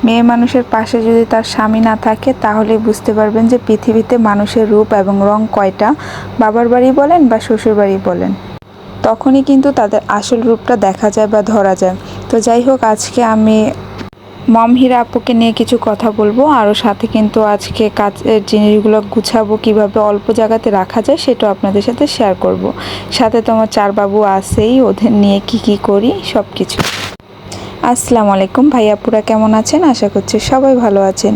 মেয়ে মানুষের পাশে যদি তার স্বামী না থাকে তাহলেই বুঝতে পারবেন যে পৃথিবীতে মানুষের রূপ এবং রং কয়টা। বাবার বাড়ি বলেন বা শ্বশুর বাড়ি বলেন, তখনই কিন্তু তাদের আসল রূপটা দেখা যায় বা ধরা যায়। তো যাই হোক, আজকে আমি মম হীরা আপুকে নিয়ে কিছু কথা বলবো, আরও সাথে কিন্তু আজকে কাজের জিনিসগুলো গুছাবো, কিভাবে অল্প জায়গাতে রাখা যায় সেটাও আপনাদের সাথে শেয়ার করব। সাথে তো আমার 4 বাবু আছেই, ওদের নিয়ে কি করি সব কিছু। আসসালামু আলাইকুম ভাইয়াপুরা, কেমন আছেন? আশা করছি সবাই ভালো আছেন।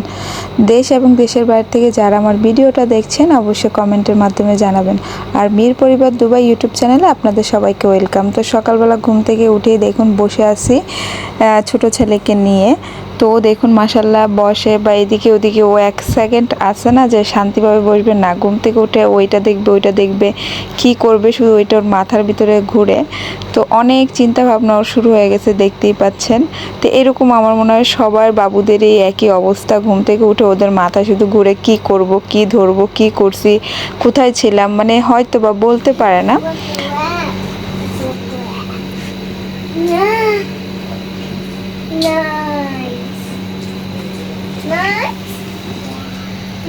দেশ এবং দেশের বাইরে থেকে যারা আমার ভিডিওটা দেখছেন অবশ্যই কমেন্টের মাধ্যমে জানাবেন। আর মীর পরিবার দুবাই ইউটিউব চ্যানেলে আপনাদের সবাইকে ওয়েলকাম। তো সকালবেলা ঘুম থেকে উঠেই দেখুন বসে আছি ছোট ছেলেকে নিয়ে। তো দেখুন মাশাল্লাহ বসে বা এদিকে ওদিকে, ও এক সেকেন্ড আসে না যে শান্তিভাবে বসবে না। ঘুম থেকে উঠে ওইটা দেখবে ওইটা দেখবে, কি করবে শুধু ওইটা ওর মাথার ভিতরে ঘুরে। তো অনেক চিন্তা ভাবনা ওর শুরু হয়ে গেছে, দেখতেই পাচ্ছেন। তো এরকম আমার মনে হয় সবার বাবুদেরই একই অবস্থা, ঘুম থেকে উঠে ওদের মাথা শুধু ঘুরে, কি করব, কি ধরবো, কি করছি, কোথায় ছিলাম, মানে হয়তো বা বলতে পারে না।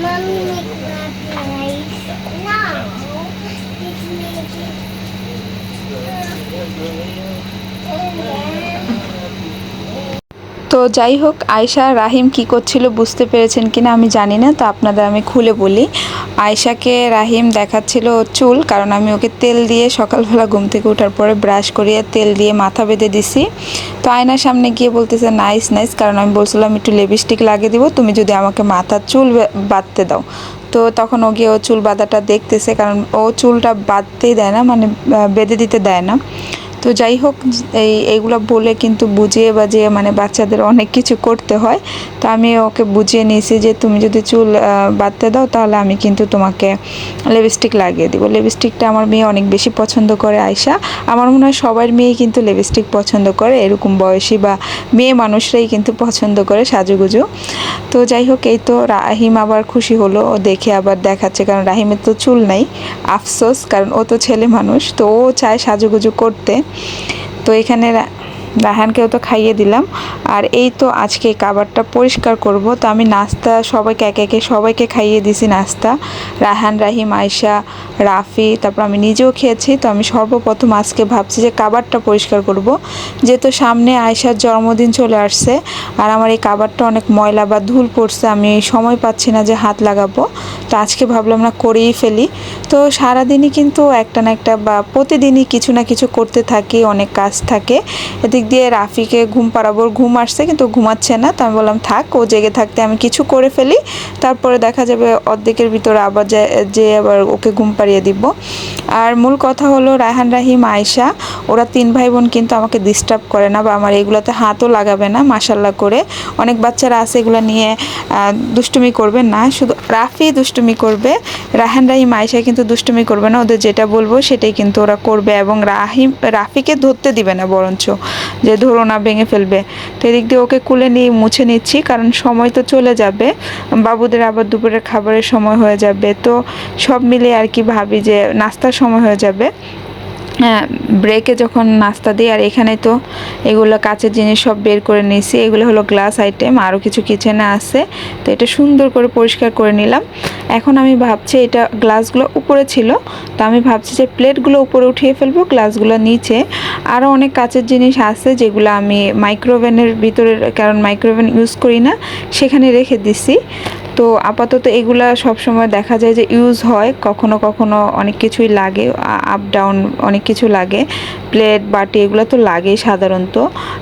Mommy make that nice. No, it's making. তো যাই হোক, আয়শা রাহিম কি করছিল বুঝতে পেরেছেন কিনা আমি জানি না, তো আপনাদের আমি খুলে বলি। আয়শাকে রাহিম দেখাচ্ছিল চুল, কারণ আমি ওকে তেল দিয়ে সকালবেলা ঘুম থেকে ওঠার পরে ব্রাশ করিয়ে তেল দিয়ে মাথা বেঁধে দিছি। তো আয়নার সামনে গিয়ে বলতেছে নাইস নাইস, কারণ আমি বলছিলাম একটু লিপস্টিক লাগিয়ে দিব তুমি যদি আমাকে মাথার চুল বাঁধতে দাও। তো তখন ও গিয়ে ও চুল বাঁধাটা দেখতেছে, কারণ ও চুলটা বাঁধতেই দেয় না, মানে বেঁধে দিতে দেয় না। তো যাই হোক, এইগুলো বলে কিন্তু বুঝিয়ে বাজিয়ে মানে বাচ্চাদের অনেক কিছু করতে হয়। তো আমি ওকে বুঝিয়ে নিয়েছি যে তুমি যদি চুল বাঁধতে দাও তাহলে আমি কিন্তু তোমাকে লিপস্টিক লাগিয়ে দিব। লিপস্টিকটা আমার মেয়ে অনেক বেশি পছন্দ করে আয়শা। আমার মনে হয় সবার মেয়েই কিন্তু লিপস্টিক পছন্দ করে, এরকম বয়সী বা মেয়ে মানুষরাই কিন্তু পছন্দ করে সাজুগুজু। তো যাই হোক, এই তো রাহিম আবার খুশি হলো, ও দেখে আবার দেখাচ্ছে, কারণ রাহিমের তো চুল নাই। আফসোস, কারণ ও তো ছেলে মানুষ, তো ও চায় সাজুগুজু করতে। তো এখানে রায়হানকেও তো খাইয়ে দিলাম। আর এই তো আজকে কাবারটা পরিষ্কার করব। তো আমি নাস্তা সবাইকে একে একে সবাইকে খাইয়ে দিছি নাস্তা, রায়হান, রাহিম, আয়শা, রাফি, তারপর আমি নিজেও খেয়েছি। তো আমি সর্বপ্রথম আজকে ভাবছি যে কাবারটা পরিষ্কার করব, যেহেতু সামনে আয়শার জন্মদিন চলে আসছে। আর আমার এই কাবারটা অনেক ময়লা বা ধুল পড়ছে, আমি সময় পাচ্ছি না যে হাত লাগাবো। তো আজকে ভাবলাম না করেই ফেলি। তো সারাদিনই কিন্তু একটা না একটা বা প্রতিদিনই কিছু না কিছু করতে থাকি, অনেক কাজ থাকে। এদিক দিয়ে রাফিকে ঘুম পাড়াবো, ঘুম আসছে কিন্তু ঘুমাচ্ছে না। তো আমি বললাম থাক, ও জেগে থাকতে আমি কিছু করে ফেলি, তারপরে দেখা যাবে অর্ধেকের ভিতরে আবার যে আবার ওকে ঘুম পাড়িয়ে দিব। আর মূল কথা হলো রায়হান, রাহিম, আয়শা, ওরা 3 ভাই বোন কিন্তু আমাকে ডিস্টার্ব করে না বা আমার এগুলোতে হাতও লাগাবে না মাশাল্লাহ করে। অনেক বাচ্চারা আছে এগুলো নিয়ে দুষ্টুমি করবে না, শুধু রাফি দুষ্টুমি করবে। রায়হান, রাহিম, আয়শা কিন্তু দুষ্টুমি করবে না, ওদের যেটা বলবো সেটাই কিন্তু ওরা করবে। এবং রাফিকে ধরতে দিবে না, বরঞ্চ যে ধরো না ভেঙে ফেলবে। তো এদিক দিয়ে ওকে কুলে নিয়ে মুছে নিচ্ছি, কারণ সময় তো চলে যাবে, বাবুদের আবার দুপুরের খাবারের সময় হয়ে যাবে। তো সব মিলে আর কি ভাবি যে নাস্তার সময় হয়ে যাবে, হ্যাঁ, ব্রেকে যখন নাস্তা দিই। আর এখানে তো এগুলো কাচের জিনিস সব বের করে নিয়েছি, এগুলো হলো গ্লাস আইটেম, আরও কিছু কিচেনে আছে। তো এটা সুন্দর করে পরিষ্কার করে নিলাম। এখন আমি ভাবছি, এটা গ্লাসগুলো উপরে ছিল, তো আমি ভাবছি যে প্লেটগুলো উপরে উঠিয়ে ফেলবো, গ্লাসগুলো নিচে। আরও অনেক কাচের জিনিস আছে যেগুলো আমি মাইক্রোওভেনের ভিতরে, কারণ মাইক্রোওভেন ইউজ করি না, সেখানে রেখে দিছি। তো আপাতত এগুলা সবসময় দেখা যায় যে ইউজ হয়, কখনো কখনো অনেক কিছুই লাগে, আপ ডাউন অনেক কিছু লাগে, প্লেট বাটি এগুলো তো লাগেই সাধারণত।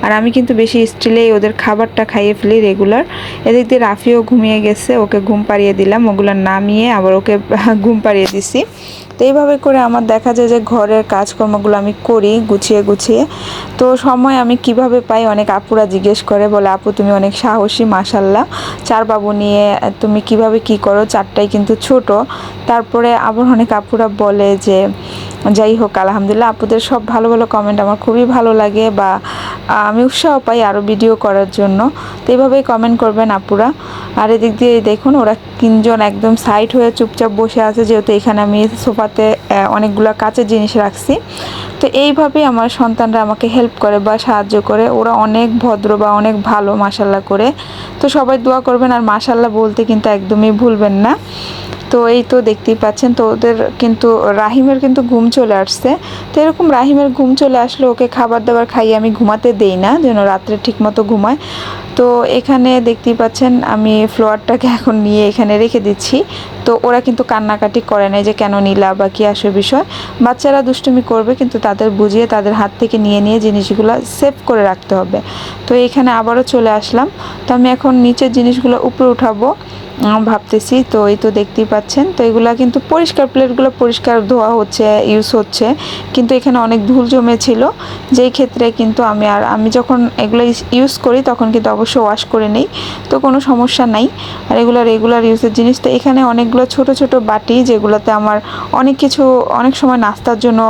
আর আমি কিন্তু বেশি স্টিলেই ওদের খাবারটা খাইয়ে ফেলি রেগুলার। এদিক দিয়ে রাফিও ঘুমিয়ে গেছে, ওকে ঘুম পাড়িয়ে দিলাম, ওগুলো নামিয়ে আবার ওকে ঘুম পাড়িয়ে দিছি। তো এইভাবে করে আমার দেখা যায় যে ঘরের কাজকর্মগুলো আমি করি গুছিয়ে গুছিয়ে। তো সময় আমি কিভাবে পাই অনেক আপুরা জিজ্ঞেস করে, বলে আপু তুমি অনেক সাহসী মাশাল্লাহ, 4 বাবু নিয়ে তুমি কিভাবে কি করো, 4টাই কিন্তু ছোট। তারপরে আবার অনেক আপুরা বলে যে, যাই হোক আলহামদুলিল্লাহ, আপুদের সব ভালো ভালো কমেন্ট আমার খুবই ভালো লাগে, বা আমি উৎসাহ পাই আরও ভিডিও করার জন্য। তো এইভাবেই কমেন্ট করবেন আপুরা। আর এদিক দিয়ে দেখুন ওরা তিনজন একদম সাইড হয়ে চুপচাপ বসে আছে, যেহেতু এখানে আমি সোফাতে অনেকগুলো কাচের জিনিস রাখছি। তো এইভাবেই আমার সন্তানরা আমাকে হেল্প করে বা সাহায্য করে। ওরা অনেক ভদ্র বা অনেক ভালো মাশাল্লাহ করে। তো সবাই দোয়া করবেন আর মাশাল্লাহ বলতে কিন্তু একদমই ভুলবেন না। তো এই তো দেখতেই পাচ্ছেন, তো ওদের কিন্তু রাহিমের কিন্তু ঘুম চলে আসছে। তো এরকম রাহিমের ঘুম চলে আসলে ওকে খাবার দাবার খাইয়ে আমি ঘুমাতে দেই না, যেন রাত্রে ঠিকমতো ঘুমায়। তো এখানে দেখতেই পাচ্ছেন আমি ফ্লোয়ারটাকে এখন নিয়ে এখানে রেখে দিচ্ছি। তো ওরা কিন্তু কান্নাকাটি করে না যে কেন নিলা বা কী আসে বিষয়। বাচ্চারা দুষ্টুমি করবে, কিন্তু তাদের বুঝিয়ে তাদের হাত থেকে নিয়ে নিয়ে জিনিসগুলো সেভ করে রাখতে হবে। তো এখানে আবারও চলে আসলাম। তো আমি এখন নিচের জিনিসগুলো উপরে উঠাবো ভাবতেছি। তো এই তো দেখতেই পাচ্ছেন, তো এগুলা কিন্তু পরিষ্কার, প্লেটগুলো পরিষ্কার ধোয়া হচ্ছে, ইউজ হচ্ছে, কিন্তু এখানে অনেক ধুল জমেছিল, যেই ক্ষেত্রে কিন্তু আমি যখন এগুলো ইউজ করি তখন কিন্তু অবশ্যই ওয়াশ করে নিই, তো কোনো সমস্যা নাই। আর এগুলো রেগুলার ইউজের জিনিস। তো এখানে অনেকগুলো ছোট ছোট বাটি, যেগুলোতে আমার অনেক সময় নাস্তার জন্য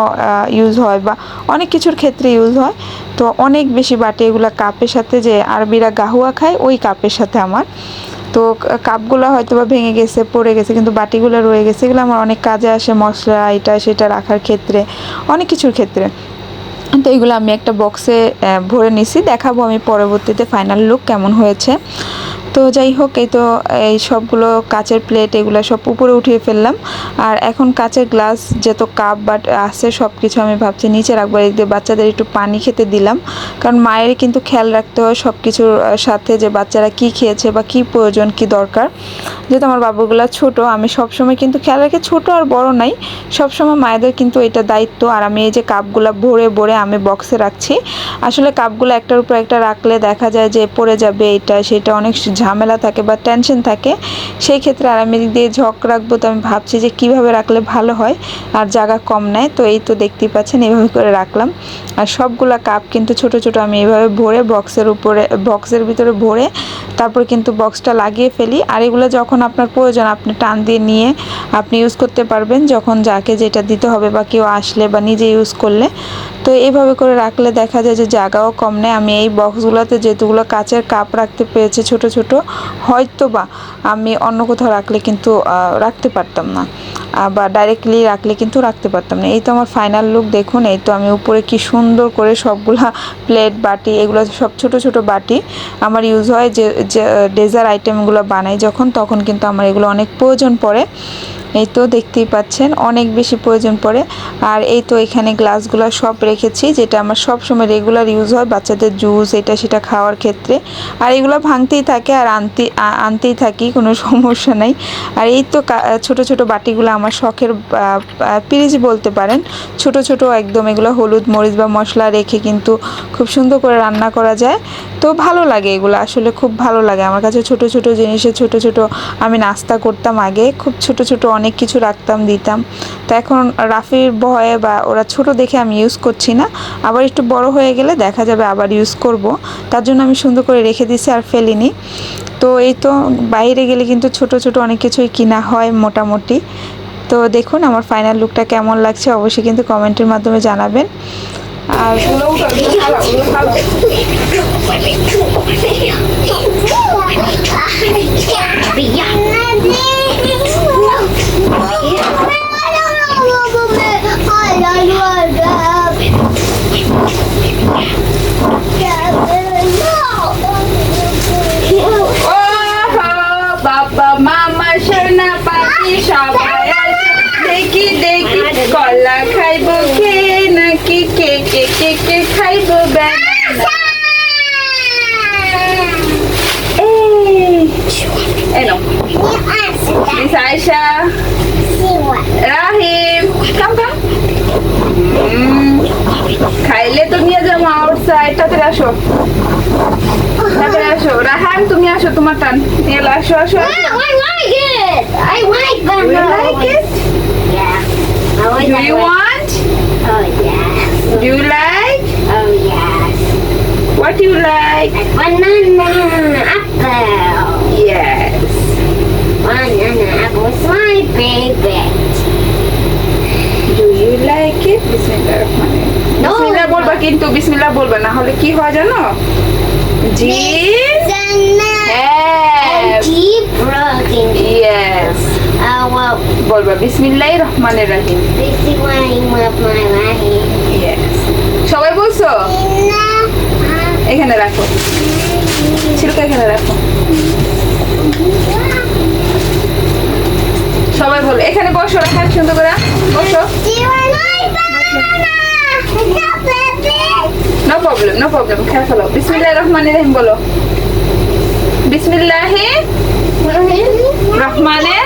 ইউজ হয় বা অনেক কিছুর ক্ষেত্রে ইউজ হয়। তো অনেক বেশি বাটি, এগুলো কাপের সাথে যে আরবিরা গাহুয়া খায় ওই কাপের সাথে আমার। তো কাপগুলো হয়তো বা ভেঙে গেছে, পড়ে গেছে, কিন্তু বাটিগুলো রয়ে গেছে। এগুলো আমার অনেক কাজে আসে, মশলা এটা সেটা রাখার ক্ষেত্রে, অনেক কিছুর ক্ষেত্রে। তো এগুলো আমি একটা বক্সে ভরে নিছি, দেখাবো আমি পরবর্তীতে ফাইনাল লুক কেমন হয়েছে। তো যাই হোক, এই তো এই সবগুলো কাচের প্লেট এগুলো সব উপরে উঠিয়ে ফেললাম। আর এখন কাচের গ্লাস যত কাপ বাট আছে সব কিছু আমি ভাবছি নিচে রাখবো। এই দিয়ে বাচ্চাদের একটু পানি খেতে দিলাম, কারণ মায়ের কিন্তু খেয়াল রাখতে হয় সব কিছুর সাথে, যে বাচ্চারা কি খেয়েছে বা কি প্রয়োজন কি দরকার। যেহেতু আমার বাবুগুলো ছোট, আমি সবসময় কিন্তু খেয়াল রাখি, ছোট আর বড় নাই, সবসময় মায়েদের কিন্তু এটা দায়িত্ব। আর আমি এই যে কাপগুলো ভরে ভরে আমি বক্সে রাখছি। আসলে কাপগুলো একটার উপর একটা রাখলে দেখা যায় যে পড়ে যাবে, এটা সেটা অনেক ঝামেলা থাকে বা টেনশন থাকে। সেই ক্ষেত্রে আর আমি দিয়ে ঝক রাখবো, তো আমি ভাবছি যে কিভাবে রাখলে ভালো হয় আর জায়গা কম নেয়। তো এই তো দেখতেই পাচ্ছেন এইভাবে করে রাখলাম। আর সবগুলা কাপ কিন্তু ছোট ছোট আমি এইভাবে ভরে বক্সের ভিতরে ভরে তারপর কিন্তু বক্সটা লাগিয়ে ফেলি। আর এগুলো যখন আপনার প্রয়োজন আপনি টান দিয়ে নিয়ে আপনি ইউজ করতে পারবেন, যখন যাকে যেটা দিতে হবে বা কেউ আসলে বা নিজে ইউজ করলে। তো এইভাবে করে রাখলে দেখা যায় যে জায়গাও কম নেয়। আমি এই বক্সগুলোতে যেগুলো কাচের কাপ রাখতে পেরেছি ছোট ছোট, হয়তো বা আমি অন্য কোথাও রাখলে কিন্তু রাখতে পারতাম না, বা ডাইরেক্টলি রাখলে কিন্তু রাখতে পারতাম না। এই তো আমার ফাইনাল লুক দেখুন। এই তো আমি উপরে কি সুন্দর করে সবগুলা প্লেট বাটি, এগুলো সব ছোট ছোট বাটি আমার ইউজ হয়, যে ডেজার্ট আইটেমগুলো বানাই তখন কিন্তু আমার এগুলো অনেক প্রয়োজন পড়ে। এই তো দেখতেই পাচ্ছেন অনেক বেশি প্রয়োজন পড়ে। আর এই তো এখানে গ্লাসগুলো সব রেখেছি, যেটা আমার সব সময় রেগুলার ইউজ হয় বাচ্চাদের জুস এটা সেটা খাওয়ার ক্ষেত্রে। আর এগুলো ভাঙতেই থাকে আর আনতেই থাকি, কোনো সমস্যা নাই। আর এই তো ছোট ছোট বাটিগুলো আমার শখের পিরিচ বলতে পারেন, ছোট ছোট একদম। এগুলো হলুদ মরিচ বা মশলা রেখে কিন্তু খুব সুন্দর করে রান্না করা যায়। তো ভালো লাগে এগুলো, আসলে খুব ভালো লাগে আমার কাছে। ছোট ছোট জিনিসে ছোট ছোট আমি নাস্তা করতাম আগে, খুব ছোট ছোট অনেক কিছু রাখতাম দিতাম। তো এখন রাফির ভয়ে বা ওরা ছোট দেখে আমি ইউজ করছি না, আবার একটু বড় হয়ে গেলে দেখা যাবে আবার ইউজ করব, তার জন্য আমি সুন্দর করে রেখে দিছি আর ফেলিনি। তো এই তো বাইরে গেলে কিন্তু ছোট ছোট অনেক কিছুই কিনা হয় মোটামুটি। তো দেখুন আমার ফাইনাল লুকটা কেমন লাগছে অবশ্যই কিন্তু কমেন্টের মাধ্যমে জানাবেন। আর বাবা মামা সোনা পাখি সবাই আসো, দেখি দেখি কলা খাইবো কে নাকি কে কে কে কে খাইবো ব্যানানা। এনো মিস আয়েশা, রাহিম, কাম কাম। খাইলে তো নিয়ে যাবো আউটসাইড। তাড়াতাড়ি আসো, তাড়াতাড়ি আসো। রাহান তুমি আসো, তোমার টান। এলো আসো আসো। I like it. I like them. Do you like it? Yeah. I like Do you that. want? Oh yes. Do you like? Oh yes. What do you like? Banana apple. Yes. Banana apple is my favorite. Do you like it? Bismillahirrahmanirrahim. No. বিসমিল্লাহ বলবা কিন্তু বিসমিল্লাহ বলবে, না হলে কি হয় জানো? জিম, হ্যাঁ, Keep rocking. ইয়েস, Well, বলবা বিসমিল্লাহির রহমানির রহিম। this is why I'm with my rahi. Yes, সবাই বলছো? এখানে রাখো, ছিলকা এখানে রাখো। সবাই বলো, এখানে বসো, রাখার সুন্দর করে বসো। নো প্রবলেম, নো প্রবলেম, খেলা ফেলো। বিসমিল্লাহির রহমানির রহিম বলো। বিসমিল্লাহির রহমানির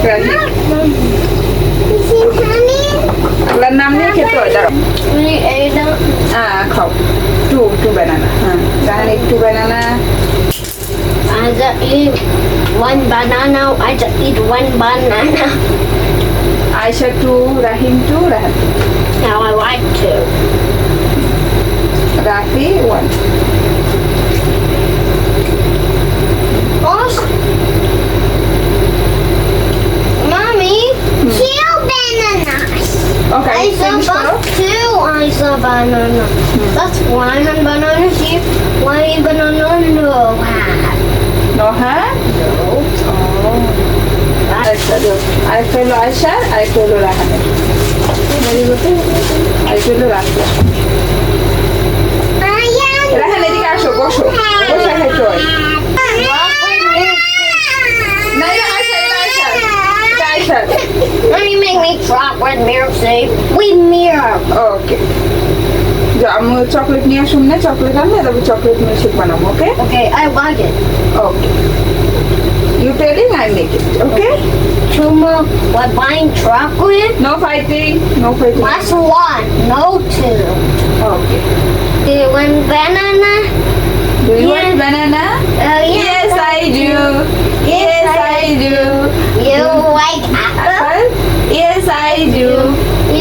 রহিম। আল্লাহর নাম নিয়ে খেতে হয়, দাঁড়াও। খাও, টু বানানা। হ্যাঁ, তাহলে একটু বানানা। I just eat one banana. I just eat one banana. Ayesha two, Rahim two, Rahat two. Now I like to. Rafi one. Also, Mommy, two bananas. Okay, I saw both two. I saw banana. That's one banana here. One banana no have. No, হ্যাঁ, আরেকটা দাও। আরেকটা হলো আয়েশার, আরেকটা হলো রাহাতের। Very good. আরেকটা হলো রাফি। রাহান এদিকে আসো, বসো, বসে খাইতে হয়। না, এটা আয়েশার, এটা আয়েশার, এটা আয়েশার। When you make me drop with milk, say we mirror. ওকে, আমি চকলেট নিয়ে আসুন না, চকলেট আনলে তারপর চকলেট মিল্কশেক বানাবো। Okay, Okay, I like it. Okay, you telling, I make it. Okay, Two more. We're buying chocolate. No fighting, no fighting. That's one, no two. Okay, Do you want banana? Do you Yeah. Want banana? Yes, I do. Yes, I do. You like apple? Apple? Yes, I do.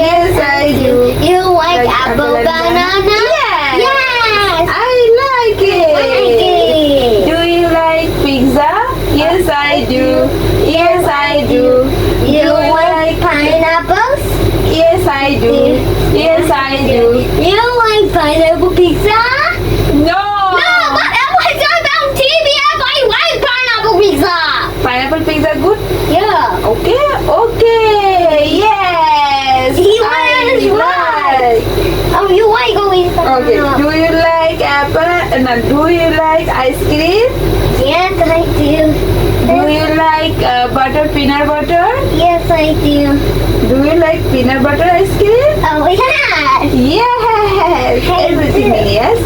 Yes, I do. You like Like apple apple and banana? Yes. Yes. I like it. Like it. Do you like pizza? Yes, I do. Yes, I do. You Do like pineapples? Yes, I do. Yes, I do. You like pineapple pizza? No. No, but that was on TBF. I like pineapple pizza. Pineapple pizza good? Yeah. Okay. Okay. Yes. He I was right. like. Oh, you like only Okay. banana. Do you like apple? No. Do you like ice cream? Yes, I do. Do you like butter, peanut butter? Yes, I do. Do you like peanut butter ice cream? Oh, yes. Yes. Everything yes.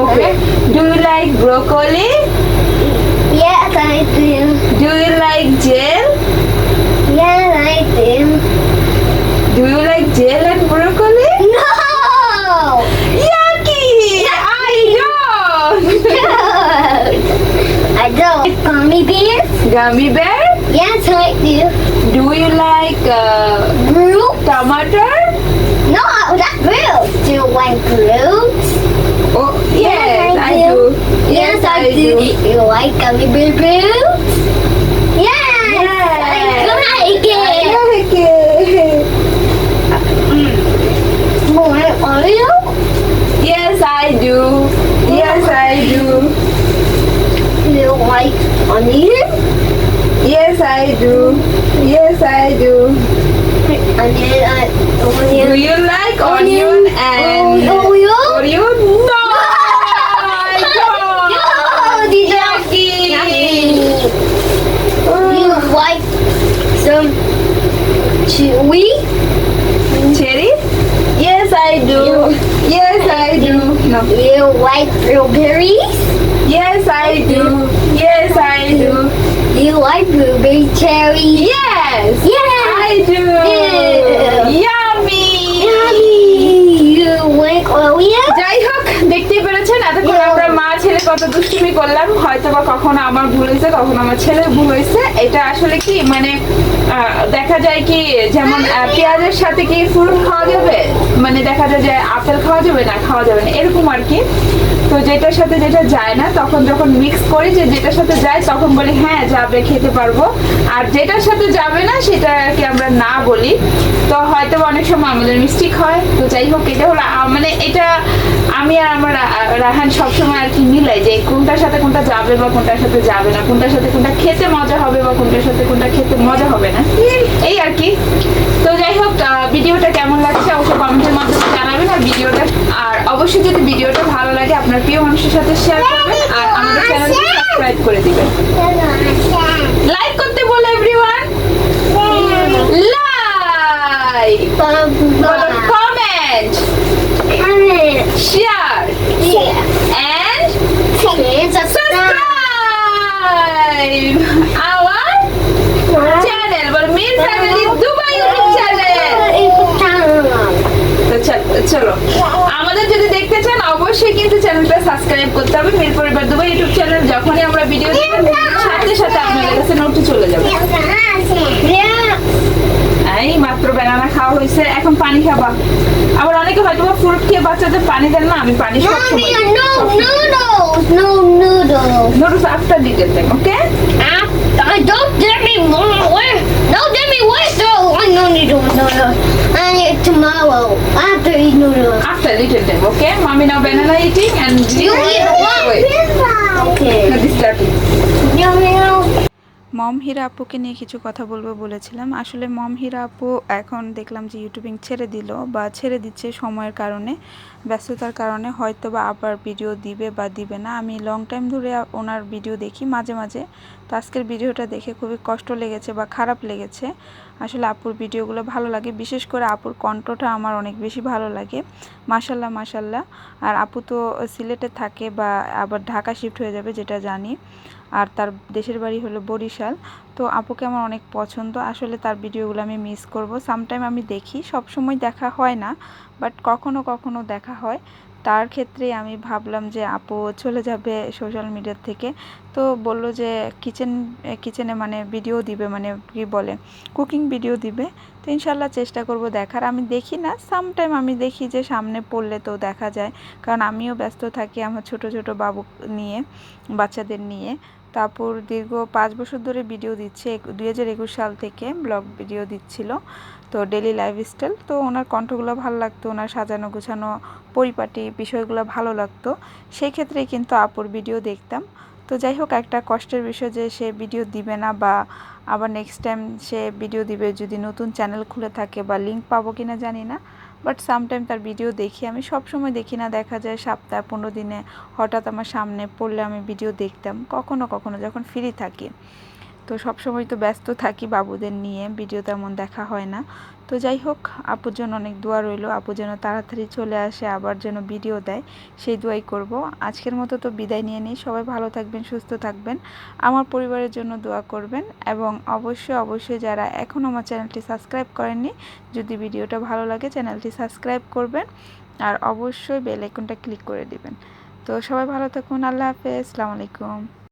Okay. Do you like broccoli? Yes, I do. Do you like gel? Yes, I do. Do you like gel and broccoli? No! Yucky! I don't. I don't like gummy bears. Gummy bear? Yes, I do. Do you like Group? tomato? No, that's real. Do you like groups? Oh yes, I do. Yes, I do. You like gummy bear groups? Yes, I Yes. like I it. like it. Want Oreo? Yes, I do. Yes, I do. You like onion? Yes, I do. Yes, I do. Onion. Do you like onion and Oreo? Oreo? No, I don't. Yucky. You like some chewy? Cherry? Yes, I do. Yes, I do. No. You like blueberries? Yes, I do. Yes, I do. You like blueberry cherry? Yes, Yes. I do. Yeah. Yummy. Yummy. You like Oreo? যাই হোক, দেখতেই পেরেছেন এতক্ষণ আমরা মা ছেলে কত দুষ্টুমি করলাম, হয়তো বা কখনো আমার ভুল হয়েছে, কখনো আমার ছেলের ভুল হয়েছে। এটা আসলে কি মানে দেখা যায় কি যেমন পেঁয়াজের সাথে কি ফ্রুট খাওয়া যাবে, মানে দেখা যায় যে আপেল খাওয়া যাবে না, খাওয়া যাবে না, এরকম আর কি। তো যেটার সাথে যেটা যায় না, তখন যখন মিক্স করি যে যেটার সাথে যায় তখন বলি হ্যাঁ যাবে, খেতে পারবো। আর যেটার সাথে যাবে না সেটা আর কি আমরা না বলি। তো হয়তো অনেক সময় আমাদের মিস্টেক হয়। তো যাই হোক, এটা হলো মানে এটা আমি আর আমার রাহান সবসময় আর কি মিলাই যে কোনটার সাথে কোনটা যাবে বা কোনটার সাথে যাবে না, কোনটার সাথে কোনটা খেতে মজা হবে বা কোনটার সাথে কোনটা খেতে মজা হবে না, এই আর কি। তো যাই হোক, ভিডিওটা কেমন লাগছে অবশ্যই কমেন্টের মাধ্যমে জানাবেন। আর অবশ্যই যদি ভিডিওটা ভালো লাগে আপনার প্রিয় মানুষের সাথে শেয়ার করবেন আর আমাদের চ্যানেলটি সাবস্ক্রাইব করে দিবেন। লাইক করতে বলো everyone, like, comment, share and subscribe our channel, but Mir Family Dubai YouTube channel. তো চলো, আমাদের যদি দেখতে চান অবশ্যই কিন্তু চ্যানেলটা সাবস্ক্রাইব করতে হবে। মির পরিবার দুবাই ইউটিউব চ্যানেল যখনই আমরা ভিডিও দিব সাথে সাথে আপনাদের কাছে নোট চলে যাবে। এই মাত্র ব্যানানা খাওয়া হয়েছে, এখন পানি খাবা। আবার অনেকে হয়তো ফ্রুট খেয়ে বাচ্চাদের পানি দেন না, আমি পানি সব সময় noodles after little time, okay? Don't get me more. Don't get me wet though. I no noodles. I eat tomorrow after eat noodles. After little time, okay? Mommy now banana eating and You eat what? Okay. this latte. মম হীরা আপুকে নিয়ে কিছু কথা বলবো বলেছিলাম। আসলে মম হীরা আপু এখন দেখলাম যে ইউটিউবিং ছেড়ে দিল বা ছেড়ে দিচ্ছে সময়ের কারণে, ব্যস্ততার কারণে। হয়তো বা আবার ভিডিও দিবে বা দিবে না। আমি লং টাইম ধরে ওনার ভিডিও দেখি মাঝে মাঝে। তো আজকের ভিডিওটা দেখে খুবই কষ্ট লেগেছে বা খারাপ লেগেছে। আসলে আপুর ভিডিওগুলো ভালো লাগে, বিশেষ করে আপুর কণ্ঠটা আমার অনেক বেশি ভালো লাগে। মাশাল্লাহ মাশাল্লাহ। আর আপু তো সিলেটে থাকে বা আবার ঢাকা শিফট হয়ে যাবে যেটা জানি, আর তার দেশের বাড়ি হলো বরিশাল। তো আপুকে আমার অনেক পছন্দ। আসলে তার ভিডিওগুলো আমি মিস করব। সামটাইম আমি দেখি, সব সময় দেখা হয় না, বাট কখনো কখনো দেখা হয়। তার ক্ষেত্রে আমি ভাবলাম যে আপু চলে যাবে সোশ্যাল মিডিয়া থেকে। তো বলল যে কিচেনে মানে ভিডিও দিবে, মানে কি বলে কুকিং ভিডিও দিবে। তো ইনশাল্লাহ চেষ্টা করব দেখার। আমি দেখি না, সামটাইম আমি দেখি যে সামনে পড়লে তো দেখা যায়, কারণ আমিও ব্যস্ত থাকি আমার ছোট ছোট বাবু নিয়ে, বাচ্চাদের নিয়ে। তারপর দীর্ঘ 5 বছর ধরে ভিডিও দিচ্ছে, 2021 সাল থেকে ব্লগ ভিডিও দিচ্ছিল। তো ডেলি লাইফস্টাইল। তো ওনার কণ্ঠগুলো ভালো লাগতো, ওনার সাজানো গুছানো পরিপাটি বিষয়গুলো ভালো লাগতো, সেই ক্ষেত্রেই কিন্তু আপুর ভিডিও দেখতাম। তো যাই হোক, একটা কষ্টের বিষয় যে সে ভিডিও দিবে না, বা আবার নেক্সট টাইম সে ভিডিও দিবে যদি নতুন চ্যানেল খুলে থাকে, বা লিঙ্ক পাবো কিনা জানি না। বাট সামটাইম তার ভিডিও দেখি, আমি সব সময় দেখি না, দেখা যায় সপ্তাহে 15 দিনে হঠাৎ আমার সামনে পড়লে আমি ভিডিও দেখতাম কখনো কখনো যখন ফ্রি থাকি। তো সব সময় তো ব্যস্ত থাকি বাবুদের নিয়ে, ভিডিও তেমন দেখা হয় না। তো যাই হোক, আপুর জন্য অনেক দোয়া রইল, আপু যেন তাড়াতাড়ি চলে আসে, আবার যেন ভিডিও দেয়, সেই দোয়াই করব। আজকের মতো তো বিদায় নিয়ে নিই। সবাই ভালো থাকবেন, সুস্থ থাকবেন, আমার পরিবারের জন্য দোয়া করবেন, এবং অবশ্যই অবশ্যই যারা এখনও আমার চ্যানেলটি সাবস্ক্রাইব করেননি, যদি ভিডিওটা ভালো লাগে চ্যানেলটি সাবস্ক্রাইব করবেন, আর অবশ্যই বেল আইকনটা ক্লিক করে দিবেন। তো সবাই ভালো থাকুন, আল্লাহ হাফেজ, আসসালামু আলাইকুম।